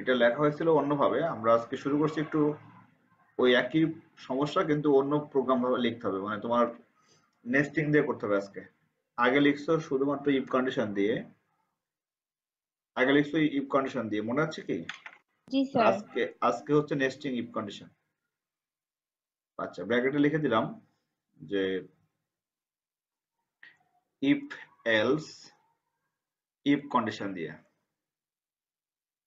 এটা লেখা হয়েছিল অন্যভাবে, আমরা আজকে শুরু করছি একটু ওই একই সমস্যা কিন্তু অন্য প্রোগ্রাম ভাবে লিখতে হবে, মানে তোমার নেস্টিং দিয়ে করতে হবে আজকে। আগে লিখছো শুধুমাত্র ইফ কন্ডিশন দিয়ে, মনে আছে কি? জি স্যার। আজকে আজকে হচ্ছে নেস্টিং ইফ কন্ডিশন। আচ্ছা, ব্র্যাকেটে লিখে দিলাম যে ইফ এলস ইফ কন্ডিশন দিয়ে।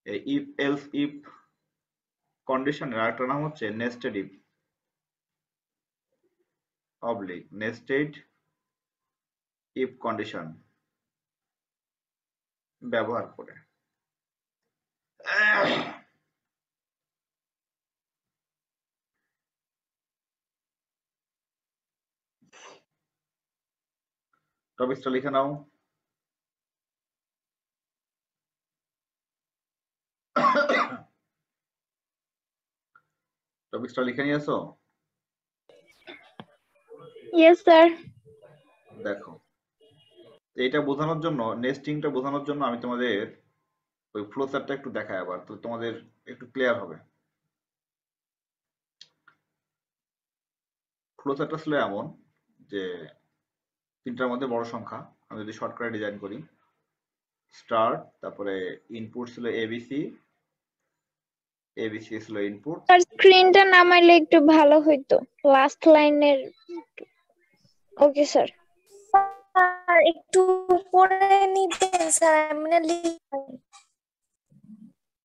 এই ইফ এলস ইফ কন্ডিশনের আরেকটা নাম হচ্ছে nested if oblique nested if condition ব্যবহার করে। টপিকসটা লিখে নাও। টপিকসটা লিখে নিয়েছো? Yes sir. দেখো, এইটা বোঝানোর জন্য, নেস্টিংটা বোঝানোর জন্য আমি তোমাদের ওই ফ্লো চার্টটা একটু দেখাই আবার, তো তোমাদের একটু ক্লিয়ার হবে। ফ্লো চার্টটা ছিল এমন যে তিনটার মধ্যে বড় সংখ্যা, আমি যদি শর্টকাটে ডিজাইন করি, স্টার্ট, তারপরে ইনপুট ছিল এবিসি, এবিসি ছিল ইনপুট। স্যার স্ক্রিনটা নামাইলে একটু ভালো হইতো, লাস্ট লাইনের। Okay sir. স্যার একটু পরে নিতেন স্যার, আমি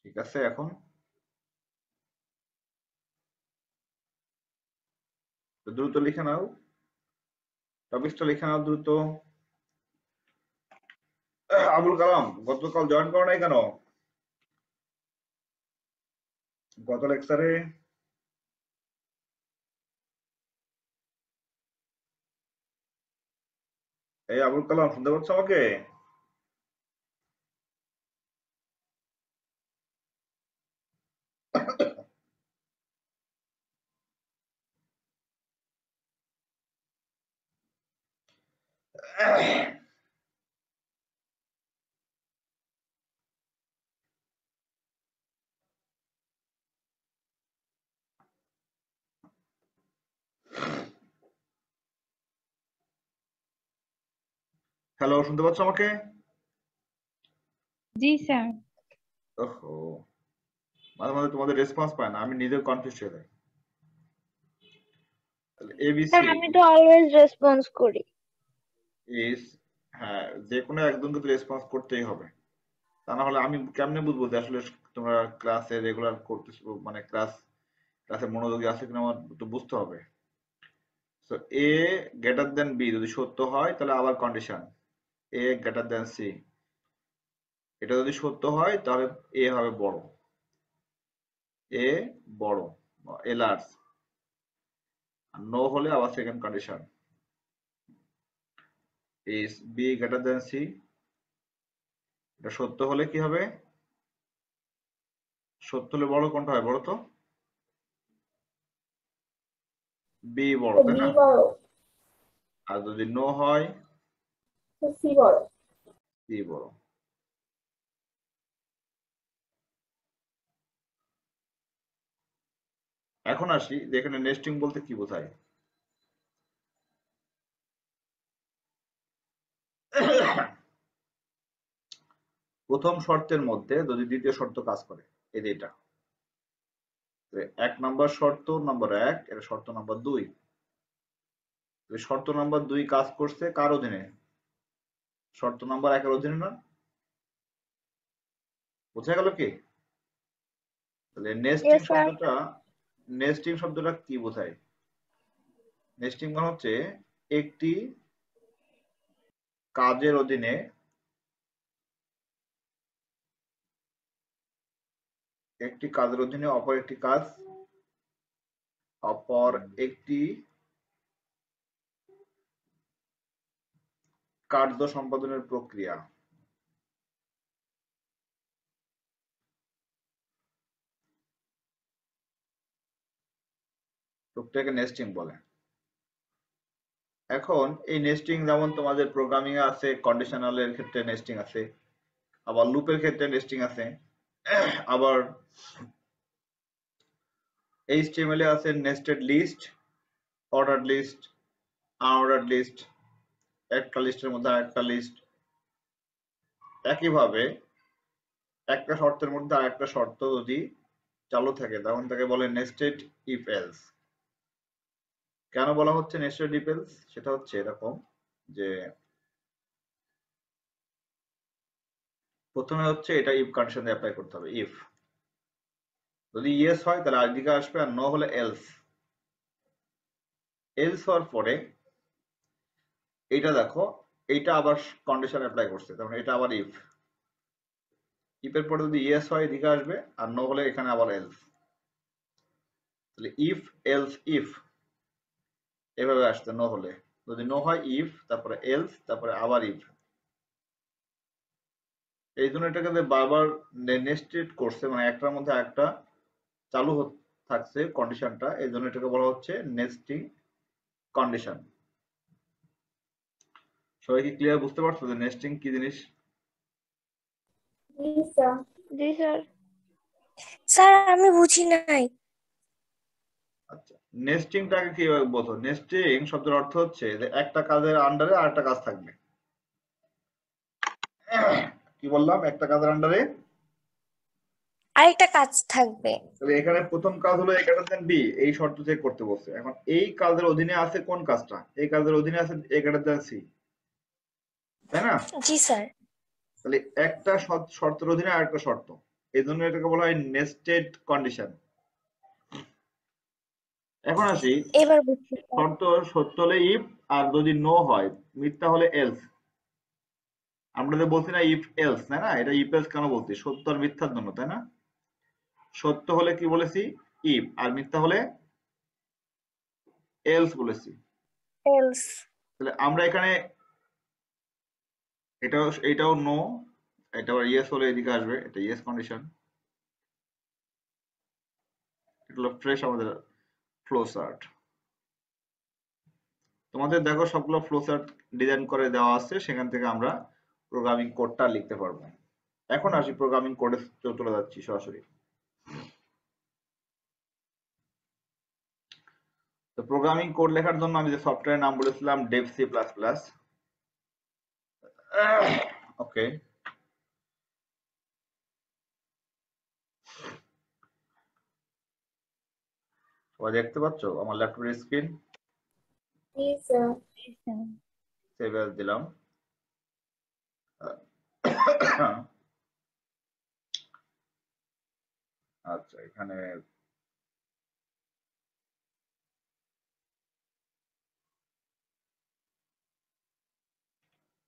ঠিক আছে, এখন তো দ্রুত লিখে নাও, টপিকসটা লিখে নাও দ্রুত। আবুল কালাম গতকাল জয়েন করো নাই কেন? গত লেকচারে এই আবুল কালাম শুনতে পাচ্ছ আমাকে? হ্যালো, শুনতে পাচ্ছ আমাকে? জি স্যার। ওহো, মাঝে মাঝে তোমাদের রেসপন্স পায় না, আমি নিজেও কনফিউজ হয়ে যাই। এবিসি আমি তো অলওয়েজ রেসপন্স করি। ইজ, হ্যাঁ, যে কোনো একজনকে তো রেসপন্স করতেই হবে, তা না হলে আমি কেমনে বুঝবো যে আসলে তোমরা ক্লাসে রেগুলার করতেছো, মানে ক্লাসে মনোযোগী আছে কিনা আমার তো বুঝতে হবে। সো এ গ্রেটার দেন বি যদি সত্য হয় তাহলে আবার কন্ডিশন এ গ্রেটার দেন সি, এটা যদি সত্য হয় তাহলে এ হবে বড়, এ বড়, এ লার্জ। আর নো হলে আবার second condition is b greater than c, এটা সত্য হলে কি হবে? সত্য হলে বড় কোনটা হয় বলো তো? বি বড়, তাই না? আর যদি নো হয় সি বড়। সি বড়। এখন আসি যে এখানে নেস্টিং বলতে কি বোঝায়। প্রথম শর্তের মধ্যে যদি দ্বিতীয় শর্ত কাজ করে, এই যে এটা এক নম্বর শর্ত নম্বর এক, এটা শর্ত নম্বর দুই। শর্ত নম্বর দুই কাজ করছে কার অধীনে? শর্ত নম্বর একের অধীনে না? বোঝা গেল কি? তাহলে নেস্টিং Yes, sir. শব্দটা কি বোঝায়? নেস্টিং মানে হচ্ছে একটি কাজের অধীনে অপর একটি কাজ, অপর একটি কার্য সম্পাদনের প্রক্রিয়া। প্রক্রিয়াকে নেস্টিং বলে। এখন এই নেস্টিং যেমন তোমাদের প্রোগ্রামিং এ আছে, কন্ডিশনাল এর ক্ষেত্রে নেস্টিং আছে, আবার লুপের ক্ষেত্রে নেস্টিং আছে। আবার HTML এ আছে nested list, order list, unordered list, একটা লিস্টের মধ্যে আরেকটা লিস্ট। একইভাবে একটা শর্তের মধ্যে আরেকটা শর্ত যদি চালু থাকে তখন তাকে বলে নেস্টেড ইফ এলস। কেন বলা হচ্ছে নেস্টেড ইফ এলস? সেটা হচ্ছে এরকম যে প্রথমে হচ্ছে এটা ইফ কন্ডিশন দিয়ে অ্যাপ্লাই করতে হবে। ইফ যদি ইয়েস হয় তাহলে আইদিকে আসবে, আর নো হলে এলস। এলস হওয়ার পরে এইটা দেখো, এইটা আবার কন্ডিশন অ্যাপ্লাই করছে, তার মানে এটা আবার ইফ। ইফের পরে যদি ইয়েস হয় এদিকে আসবে, আর নো হলে এখানে আবার এলস। তাহলে ইফ এলস ইফ এভাবে আসছে। নো হলে, যদি নো হয় ইফ, তারপরে এলস, তারপরে আবার ইফ। এই জন্য এটাকে বারবার নেস্টেড করছে, মানে একটার মধ্যে একটা চালু থাকছে কন্ডিশনটা, এই জন্য এটাকে বলা হচ্ছে নেস্টিং কন্ডিশন। সবাই কি ক্লিয়ার বুঝতে পারছো যে নেস্টিং কি জিনিস? জি স্যার। স্যার আমি বুঝি নাই। আচ্ছা, নেস্টিংটাকে কিভাবে বোঝো? নেস্টিং শব্দের অর্থ হচ্ছে যে একটা কাজের আন্ডারে আরেকটা কাজ থাকবে। কি বললাম? একটা কাজের আন্ডারে আরেকটা কাজ থাকবে। তাহলে এখানে প্রথম কাজ হলো a greater than b, এই শর্ত চেক করতে বলছে। এখন এই কাজের অধীনে আছে কোন কাজটা? এই কাজের অধীনে আছে a greater than c, তাই না? জি স্যার। তাহলে একটা শর্তের অধীনে আরেকটা শর্ত, এই জন্য এটাকে বলা হয় নেস্টেড কন্ডিশন। এখন আসি, এবার বুঝছি স্যার। শর্ত সত্য হলে ইফ, আর যদি নো হয়, মিথ্যা হলে এলস। আমরা তো বলছি না ইফ এলস, তাই না? এটা ইফ এলস কেন বলছি? সত্য আর মিথ্যার জন্য, তাই না? সত্য হলে কি বলেছি? ইফ, আর মিথ্যা হলে এলস বলেছি। এলস। তাহলে আমরা এখানে এটাও নো, এটা আবার ইয়েস হলে এদিকে আসবে, এটা ইয়েস কন্ডিশন। এটা হলো ফ্রেশ আমাদের ফ্লো চার্ট। তোমাদের দেখো সবগুলো ফ্লো চার্ট ডিজাইন করে দেওয়া আছে, সেখান থেকে আমরা প্রোগ্রামিং কোডটা লিখতে পারবো। এখন আসি প্রোগ্রামিং কোডে চলে যাচ্ছি সরাসরি। তো প্রোগ্রামিং কোড লেখার জন্য আমি যে সফটওয়্যার নাম বলেছিলাম Dev C plus plus. Okay, সবাই দেখতে পাচ্ছ আমার ল্যাপটপের স্ক্রিন? জি স্যার। সেভ অ্যাজ দিলাম। আচ্ছা, এখানে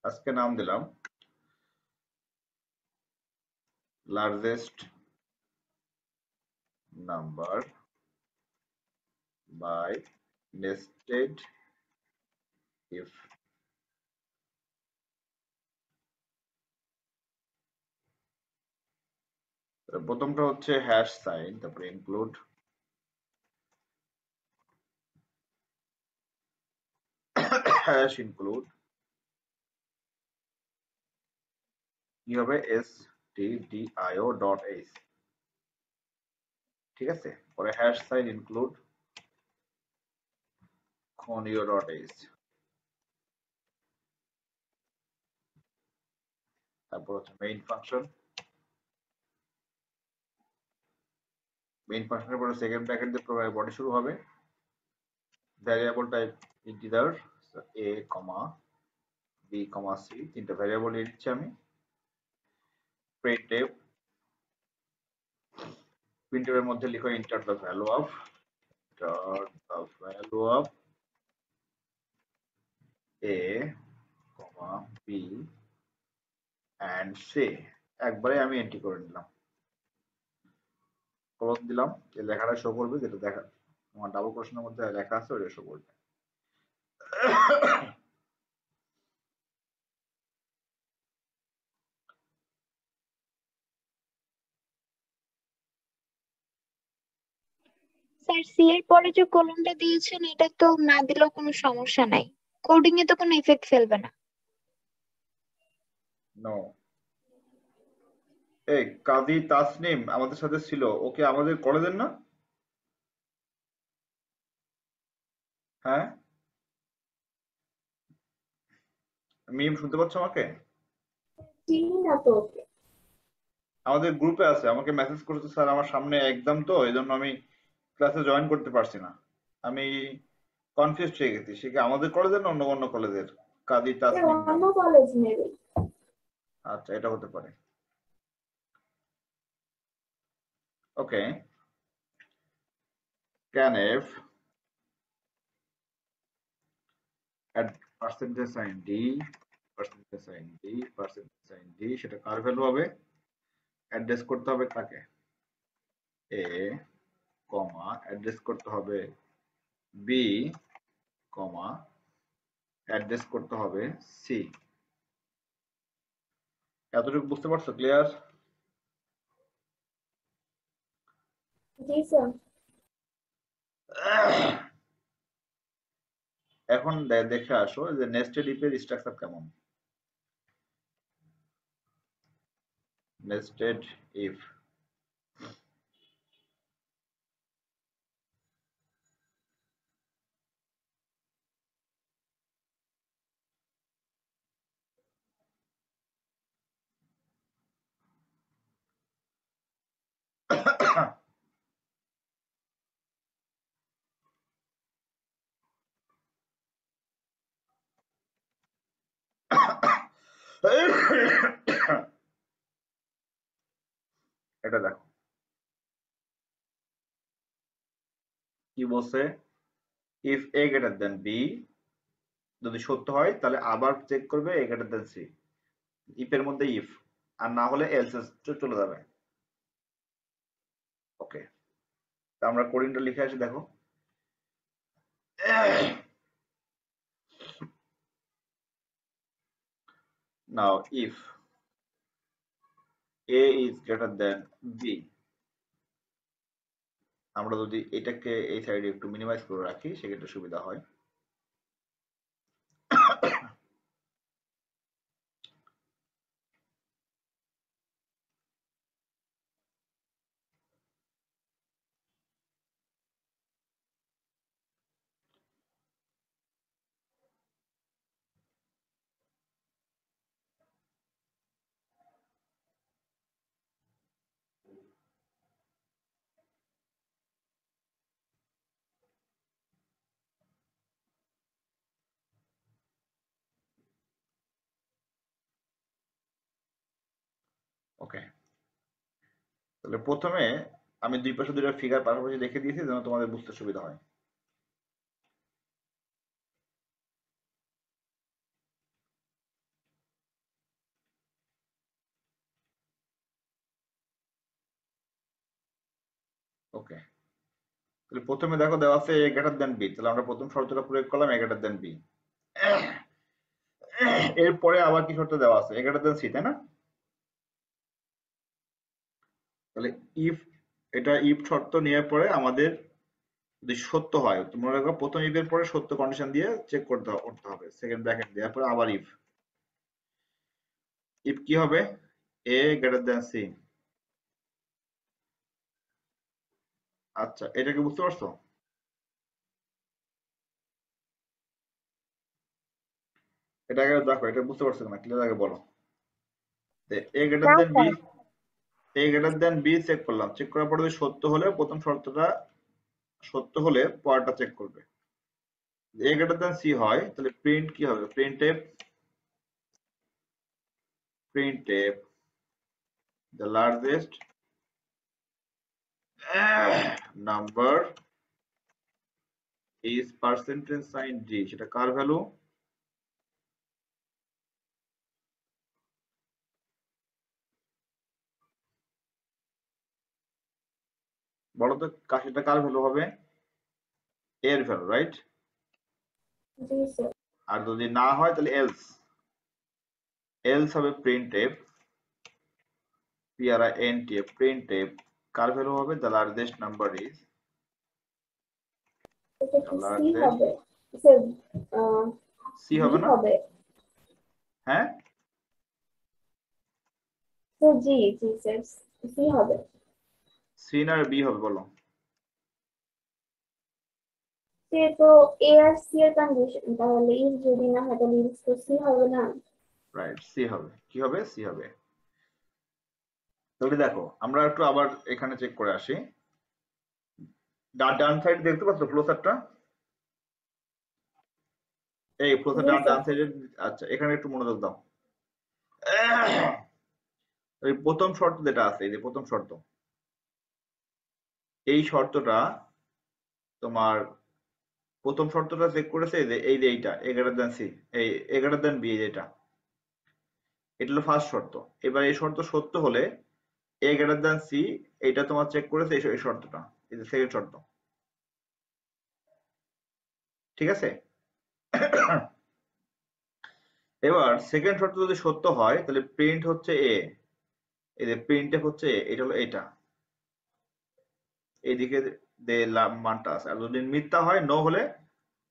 আজকে নাম দিলাম largest number by nested if. প্রথমটা হচ্ছে হ্যাশ সাইন, তারপরে ইনক্লুড, হ্যাশ ইনক্লুড কি হবে? stdio ডট h, ঠিক আছে? পরে hash sign include conio dot h, তারপর হচ্ছে মেইন ফাংশন। মেইন ফাংশনের পরে সেকেন্ড ব্র্যাকেট দিয়ে প্রোগ্রামের বডি শুরু হবে। Variable type integer a comma b comma c, তিনটা ভ্যারিয়েবল নিয়ে নিচ্ছি আমি। printf, printf এর মধ্যে লিখো enter the value of a comma b and c। একবারে আমি এন্ট্রি করে নিলাম, ক্লোজ দিলাম। এই লেখাটা শো করবে, যেটা দেখা আমার ডাবল কোটেশনের মধ্যে লেখা আছে ওটা শো করবে। স্যার সি এর পরে যে কলমটা দিয়েছেন এটা তো না দিলেও কোনো সমস্যা নাই, কোডিং এ তো কোনো ইফেক্ট ফেলবে না। নো, এই কাজী তাসনিম আমাদের সাথে ছিল, ওকে আমাদের কলেজের না? হ্যাঁ মিম, শুনতে পাচ্ছ আমাকে? চিনি না তো ওকে। আমাদের গ্রুপে আছে, আমাকে মেসেজ করেছে, স্যার আমার সামনে এক্সাম তো এই জন্য আমি ক্লাসে জয়েন করতে পারছি না। আমি কনফিউজ হয়ে গেছি, সে কি আমাদের কলেজের না অন্য অন্য কলেজের? কাজী তাসনিম অন্য নাম। কলেজ নেবে। আচ্ছা, এটা হতে পারে। ওকে, scanf at percentage sign d, percentage sign d, percentage sign d, সেটা কার ভ্যালু হবে? অ্যাড্রেস করতে হবে কাকে? a, কমা অ্যাড্রেস করতে হবে b, কমা অ্যাড্রেস করতে হবে c। এতটুকু বুঝতে পারছো? ক্লিয়ার? জি স্যার। এখন দেখে আসো যে নেস্টেড ইফ এর স্ট্রাকচার কেমন। নেস্টেড ইফ এটা দেখো কি বলছে, if a greater than b, যদি সত্য হয় তাহলে আবার চেক করবে a greater then c, if এর মধ্যে ইফ, আর না হলে এলস চলে যাবে। ওকে, আমরা কোডিংটা লিখে আসি, দেখো। নাও if a is greater than b, আমরা যদি এটাকে এই সাইডে একটু মিনিমাইজ করে রাখি সেক্ষেত্রে সুবিধা হয়। ওকে, তাহলে প্রথমে আমি দুই পাশে দুটো ফিগার পাশাপাশি রেখে দিয়েছি যেন তোমাদের বুঝতে সুবিধা হয়। ওকে, তাহলে প্রথমে দেখো দেওয়া আছে a গ্রেটার দেন b, তাহলে আমরা প্রথম শর্তটা প্রয়োগ করলাম a গ্রেটার দেন b। এরপরে আবার কি শর্ত দেওয়া আছে? a গ্রেটার দেন c, তাই না? তাহলে ইফ, এটা ইফ শর্ত নেওয়ার পরে আমাদের যদি সত্য হয়, তোমরা দেখো প্রথম ইফ এর পরে সত্য কন্ডিশন দিয়ে চেক করতে হবে, সেকেন্ড ব্র্যাকেট দেওয়ার পরে আবার ইফ। ইফ কি হবে? a greater then c। আচ্ছা, এটা কি বুঝতে পারছো? এটা আগে দেখো, এটা বুঝতে পারছো না, ক্লিয়ার আগে বলো। a গ্রেটার না than b, sir, a greater than b check করলাম, চেক করার পরে যদি সত্য হলে প্রথম শর্তটা সত্য হলে পরেরটা চেক করবে। a গ্রেটার দেন c হয় তাহলে প্রিন্ট কি হবে? Print the largest number is percentage sign d, সেটা কার ভ্যালু? বলো তো সেটা কার ভ্যালু হবে? এর ভ্যালু, রাইট? জি স্যার। আর যদি না হয় তাহলে এলস হবে প্রিন্টএফ, প্রিন্টএফ কার ভ্যালু হবে? the largest number is, এটা the কি সি largest, হবে? স্যার সি বি হবে না? হবে। হ্যাঁ, স্যার জি স্যার সি হবে। সি না বি হবে বলো? সে তো এ আর সি এর কন্ডিশন, তাহলে ইফ যদি না হয় তাহলে ইফ তো সি হবে না। রাইট, সি হবে। কি হবে? সি হবে। তাহলে দেখো আমরা একটু আবার এখানে চেক করে আসি। ডান সাইড দেখতে পাচ্ছ ফ্লো চার্টটা? এই ফ্লো চার্ট জি ডান স্যার। সাইডে। আচ্ছা, এখানে একটু মনোযোগ দাও। এই প্রথম শর্ত যেটা আছে, এই যে প্রথম শর্ত, এই শর্তটা তোমার প্রথম শর্তটা চেক করেছে এই যে এইটা এ গ্রেটার দ্যান সি, এই এ গ্রেটার দ্যান বি, যেটা এটা হলো ফার্স্ট শর্ত। এবার এই শর্ত সত্য হলে এ গ্রেটার দ্যান সি, এইটা তোমার চেক করেছে এই শর্তটা, এই যে সেকেন্ড শর্ত। ঠিক আছে? এবার সেকেন্ড শর্ত যদি সত্য হয় তাহলে প্রিন্ট হচ্ছে এ, এই যে প্রিন্ট হচ্ছে A, এটা হলো এটা, এইদিকে যে মানটা আছে। আর যদি মিথ্যা হয় নো হলে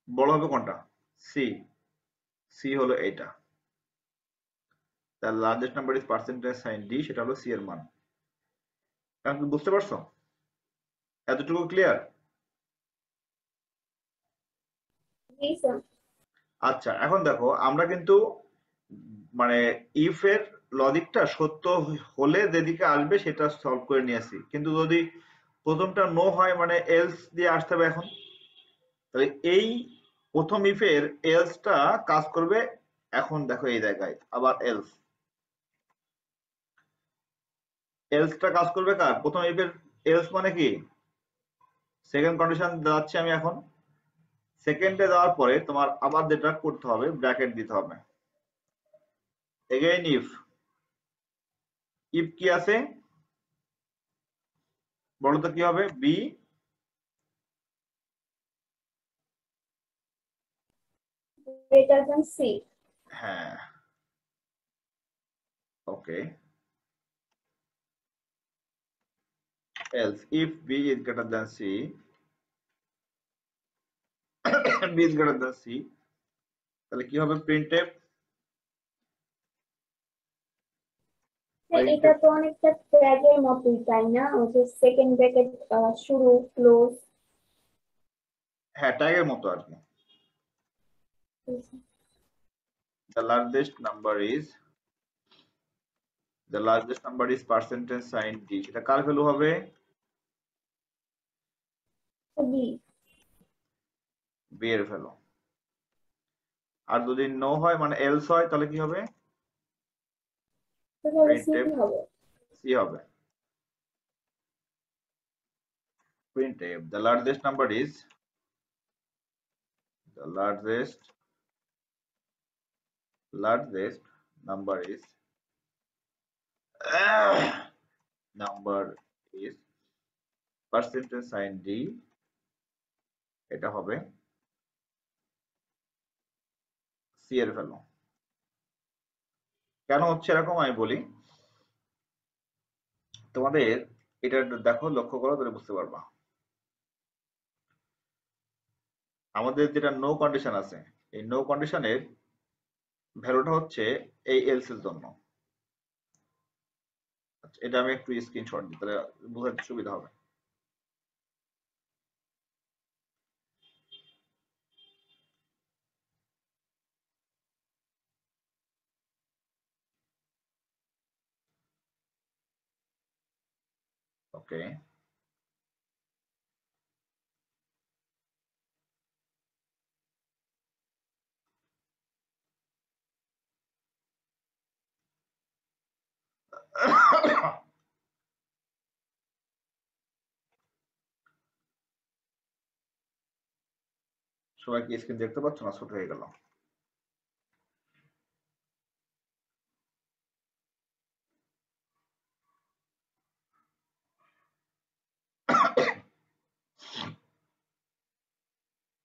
বড় হবে কোনটা? সি। সি হলো এইটা, তার largest number is percentage sign d, সেটা হলো সি এর মান। কারণ কি বুঝতে পারছো? এতটুকু ক্লিয়ার? জি স্যার। আচ্ছা, এখন দেখো আমরা কিন্তু মানে ইফ এর লজিকটা সত্য হলে যেদিকে আসবে সেটা সলভ করে নিয়েছি, কিন্তু যদি প্রথমটা নো হয় মানে এলস দিয়ে আসতে হবে এখন। তাহলে এই প্রথম ইফের এলসটা কাজ করবে। এখন দেখো এই জায়গায় আবার এলস, এলসটা কাজ করবে কার? প্রথম ইফের এলস মানে কি? সেকেন্ড কন্ডিশন যাচ্ছি আমি এখন। সেকেন্ডে যাওয়ার পরে তোমার আবার যেটা করতে হবে, ব্র্যাকেট দিতে হবে। এগেইন ইফ, ইফ কি আছে বলো তো? কি হবে? B greater than c. হ্যাঁ, okay. else if b is greater than c, b is greater than c, তাহলে কি হবে? প্রিন্টএফ, এটা তো অনেকটা ট্যাগের মতোই তাই না? ওই যে সেকেন্ড ব্র্যাকেট শুরু ক্লোজ। হ্যাঁ ট্যাগের মতো আর কি। the largest number is the largest number is percentage sign d, সেটা কার ভ্যালু হবে? বি। b এর ভ্যালু। আর যদি নো হয় মানে এলস হয় তাহলে কি হবে? তাহলে সি প্রিন্টএফ, হবে। সি হবে। printf the largest number is the largest number is number is percentage sign d, এটা হবে সি এর ভ্যালু। কেন হচ্ছে এরকম আমি বলি তোমাদের, এটা একটু দেখো, লক্ষ্য করো, তাহলে বুঝতে পারবা। আমাদের যেটা নো কন্ডিশন আছে, এই নো কন্ডিশনের ভ্যালুটা হচ্ছে এই এলস এর জন্য। আচ্ছা, এটা আমি একটু স্ক্রিনশট দিই তাহলে বোঝাতে সুবিধা হবে। ওকে, সবাই কি স্ক্রিন দেখতে পাচ্ছ না? ছোট হয়ে গেল।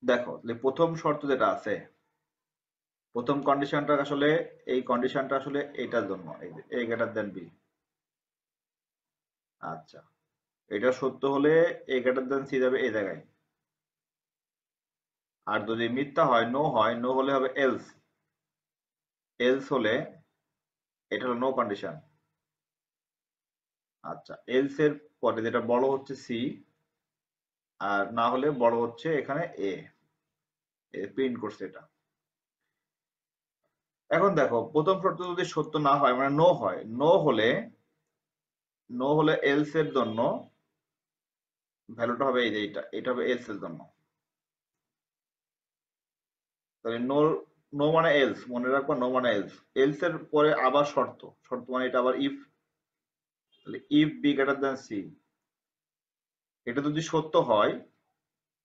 দেখো প্রথম শর্ত যেটা আছে, প্রথম কন্ডিশনটা আসলে, এই কন্ডিশনটা আসলে এটার জন্য, এই যে a গ্রেটার দেন বি। আচ্ছা, এটা সত্য হলে a গ্রেটার দেন সি যাবে এই জায়গায়। আর যদি মিথ্যা হয়, নো হয়, নো হলে হবে এলস, এলস হলে এটা হলো নো কন্ডিশন। আচ্ছা, এলস এর পরে যেটা বড় হচ্ছে সি, আর না হলে বড় হচ্ছে এখানে এ প্রিন্ট করছে এটা। এখন দেখো প্রথম শর্ত যদি সত্য না হয় মানে নো হয়, নো হলে এলস এর জন্য ভ্যালুটা হবে এই যে এটা হবে এলস এর জন্য। তাহলে নো, নো মানে এলস, মনে রাখবো নো মানে এলস। এলস এর পরে আবার শর্ত, শর্ত মানে এটা আবার ইফ, তাহলে if b greater than c, এটা যদি সত্য হয়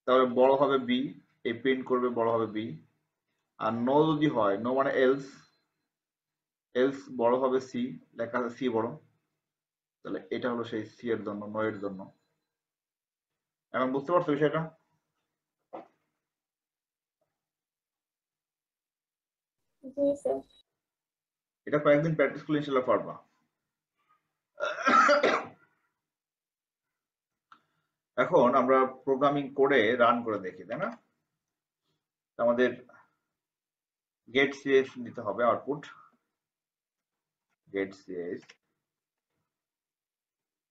তাহলে বড় হবে বি, এই প্রিন্ট করবে বড় হবে বি। আর নো যদি হয়, নো মানে এলস, এলস বড় হবে সি, লেখা আছে সি বড়, তাহলে এটা হলো সেই সি এর জন্য, নো এর জন্য। এখন বুঝতে পারছো বিষয়টা? জি স্যার। এটা কয়েকদিন প্র্যাকটিস করলে ইনশাল্লাহ পারবা। এখন আমরা প্রোগ্রামিং করে রান করে দেখি, তাই না? আমাদের গেট সিএস দিতে হবে আউটপুট, গেট সিএস,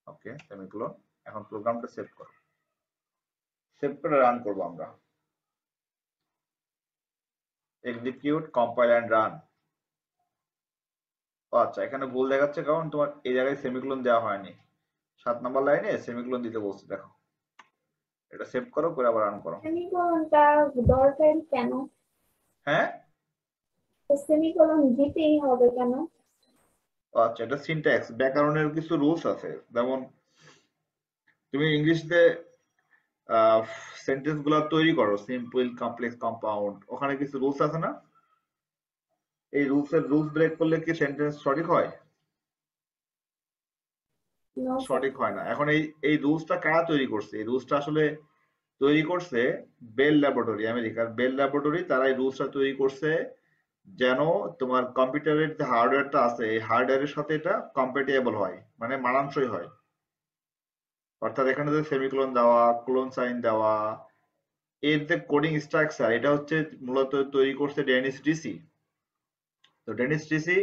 ওকে সেমিকোলন। এখন প্রোগ্রামটা সেভ করো, সেভ করে রান করব আমরা। Execute, compile and run. আচ্ছা, এখানে ভুল দেখাচ্ছে কারণ তোমার এই জায়গায় সেমিকোলন দেওয়া হয়নি, 7 নম্বর লাইনে সেমিকোলন দিতে বলছে। দেখো, এটা সেভ করো, করে আবার রান করো। সেমিকোলনটা দরকারি কেন? হ্যাঁ, সেমিকোলন দিতেই হবে কেন? আচ্ছা, এটা সিনট্যাক্স, ব্যাকরণের কিছু রুলস আছে। যেমন তুমি ইংলিশে সেন্টেন্স গুলা তৈরি করো, সিম্পল, কমপ্লেক্স, কম্পাউন্ড, ওখানে কিছু রুলস আছে না? এই রুলস ব্রেক করলে কি সেন্টেন্স সঠিক হয়? No sir. সঠিক হয় না। এখন এই রুলসটা কারা তৈরি করছে? এই রুলসটা আসলে তৈরি করছে বেল ল্যাবরেটরি, আমেরিকার বেল ল্যাবরেটরি। তারা এই রুলসটা তৈরি করছে যেন তোমার কম্পিউটারের যে হার্ডওয়্যারটা আছে এই হার্ডওয়্যারের সাথে এটা কম্প্যাটিবল হয়, মানে মানানসই হয়। অর্থাৎ এখানে যে সেমিকোলন দেওয়া, ক্লোন সাইন দেওয়া, এর যে কোডিং স্ট্রাকচার, এটা হচ্ছে মূলত তৈরি করছে ডেনিস ডিসি। তো ডেনিস ডিসি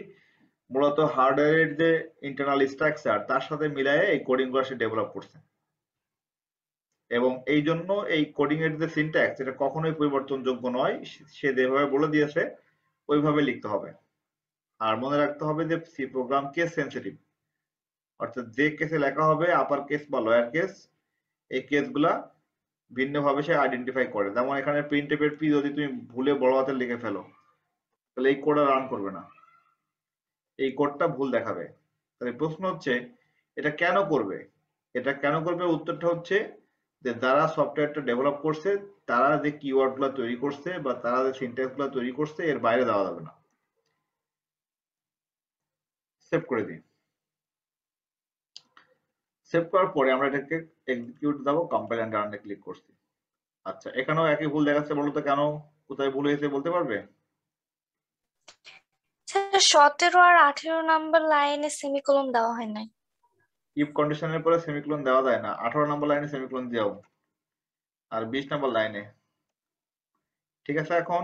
মূলত হার্ডওয়্যারের যে ইন্টারনাল স্ট্রাকচার তার সাথে মিলায়ে এই কোডিং গুলো সে ডেভেলপ করছে। এবং এই জন্য এই কোডিং এর যে সিনট্যাক্স এটা কখনোই পরিবর্তনযোগ্য নয়, সে যেভাবে বলে দিয়েছে ওইভাবে লিখতে হবে। আর মনে রাখতে হবে যে সি প্রোগ্রাম কেস সেনসিটিভ, অর্থাৎ যে কেসে লেখা হবে আপার কেস বা লোয়ার কেস, এই কেসগুলা ভিন্নভাবে সে আইডেন্টিফাই করে। যেমন এখানে প্রিন্টএফ এর পি যদি তুমি ভুলে বড় হাতে লিখে ফেলো তাহলে এই কোড রান করবে না, এই কোডটা ভুল দেখাবে। তাহলে প্রশ্ন হচ্ছে এটা কেন করবে? এটা কেন করবে, উত্তরটা হচ্ছে যে যারা সফটওয়্যারটা ডেভেলপ করছে তারা যে কিওয়ার্ড গুলা তৈরি করছে বা তারা যে সিনট্যাক্স গুলা তৈরি করছে এর বাইরে দেওয়া যাবে না। সেভ করে দিই। সেভ করার পরে আমরা এটাকে এক্সিকিউট দেবো, কম্পাইল এন্ড রানে ক্লিক করছি। আচ্ছা, এখানেও একই ভুল দেখাচ্ছে, বলো তো কেন, কোথায় ভুল হয়েছে বলতে পারবে? স্যার 17 আর 18 নাম্বার লাইনে সেমিকোলন দেওয়া হয় নাই। ইফ কন্ডিশনের পরে সেমিকোলন দেওয়া যায় না, 18 নম্বর লাইনে সেমিকোলন দাও, আর 20 নম্বর লাইনে। ঠিক আছে, এখন